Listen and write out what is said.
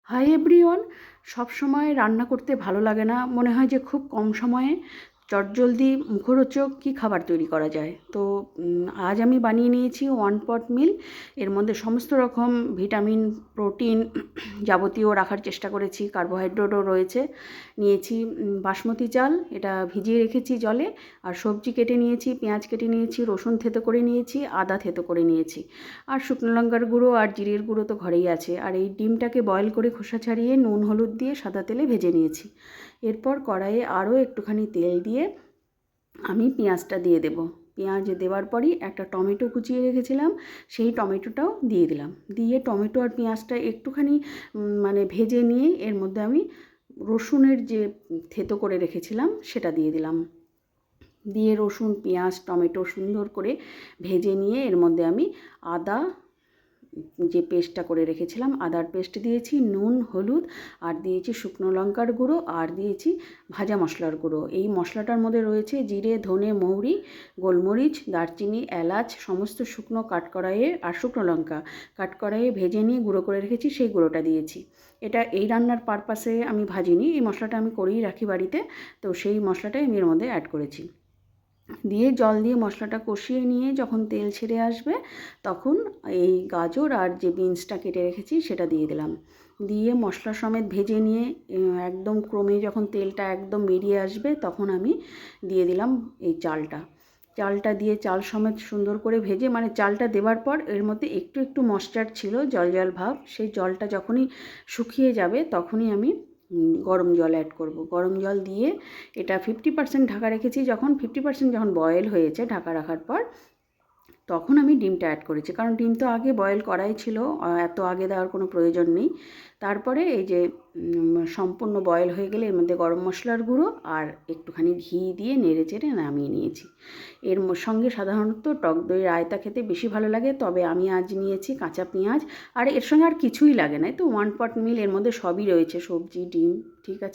Hi everyone. সব সময় রান্না করতে ভালো লাগে না, মনে হয় যে খুব কম সময়ে চটজলদি মুখরোচক কী খাবার তৈরি করা যায়। তো আজ আমি বানিয়ে নিয়েছি ওয়ান পট মিল। এর মধ্যে সমস্ত রকম ভিটামিন, প্রোটিন যাবতীয় রাখার চেষ্টা করেছি, কার্বোহাইড্রেটও রয়েছে। নিয়েছি বাসমতি চাল, এটা ভিজিয়ে রেখেছি জলে, আর সবজি কেটে নিয়েছি, পেঁয়াজ কেটে নিয়েছি, রসুন থেতো করে নিয়েছি, আদা থেতো করে নিয়েছি, আর শুকনো লঙ্কার গুঁড়ো আর জিরের গুঁড়ো তো ঘরেই আছে। আর এই ডিমটাকে বয়েল করে খোসা ছাড়িয়ে নুন হলুদ দিয়ে সাদা তেলে ভেজে নিয়েছি। এরপর কড়াইয়ে আরও একটুখানি তেল দিয়ে আমি পেঁয়াজটা দিয়ে দেব। পেঁয়াজ দেওয়ার পরই একটা টমেটো কুচিয়ে রেখেছিলাম, সেই টমেটোটাও দিয়ে দিলাম। দিয়ে টমেটো আর পেঁয়াজটা একটুখানি ভেজে নিয়ে এর মধ্যে আমি রসুনের যে থেতো করে রেখেছিলাম সেটা দিয়ে দিলাম। দিয়ে রসুন, পেঁয়াজ, টমেটো সুন্দর করে ভেজে নিয়ে এর মধ্যে আমি আদা যে পেস্টটা করে রেখেছিলাম, আদার পেস্ট দিয়েছি, নুন, হলুদ, আর দিয়েছি শুকনো লঙ্কার গুঁড়ো, আর দিয়েছি ভাজা মশলার গুঁড়ো। এই মশলাটার মধ্যে রয়েছে জিরে, ধনে, মৌরি, গোলমরিচ, দারচিনি, এলাচ, সমস্ত শুকনো কাঠকড়াইয়ে, আর শুকনো লঙ্কা কাঠকড়াইয়ে ভেজে নিয়ে গুঁড়ো করে রেখেছি, সেই গুঁড়োটা দিয়েছি। এটা এই রান্নার পারপাসে আমি ভাজিনি, এই মশলাটা আমি করেই রাখি বাড়িতে, তো সেই মশলাটাই আমি এর মধ্যে অ্যাড করেছি। দিয়ে জল দিয়ে মশলাটা কষিয়ে নিয়ে যখন তেল ছেড়ে আসবে তখন এই গাজর আর যে বিনসটা কেটে রেখেছি সেটা দিয়ে দিলাম। দিয়ে মশলা সমেত ভেজে নিয়ে একদম ক্রমে যখন তেলটা একদম বেরিয়ে আসবে তখন আমি দিয়ে দিলাম এই চালটা দিয়ে চাল সমেত সুন্দর করে ভেজে, চালটা দেওয়ার পর এর মধ্যে একটু একটু ময়েশ্চার ছিল, জল জল ভাব, সেই জলটা যখনই শুকিয়ে যাবে তখনই আমি গরম জল অ্যাড করব। গরম জল দিয়ে এটা 50% ঢাকা রেখেছি। যখন 50% যখন বয়েল হয়েছে ঢাকা রাখার পর, তখন আমি ডিমটা অ্যাড করেছি, কারণ ডিম তো আগে বয়েল করাই ছিল, এত আগে দেওয়ার কোনো প্রয়োজন নেই। তারপরে এই যে সম্পূর্ণ বয়েল হয়ে গেলে এর মধ্যে গরম মশলার গুঁড়ো আর একটুখানি ঘি দিয়ে নেড়ে চেড়ে নামিয়ে নিয়েছি। এর সঙ্গে সাধারণত টক দই রায়তা খেতে বেশি ভালো লাগে, তবে আমি আজ নিয়েছি কাঁচা পেঁয়াজ, আর এর সঙ্গে আর কিছুই লাগে না। তো ওয়ান পট মিল, এর মধ্যে সবই রয়েছে, সবজি, ডিম, ঠিক আছে।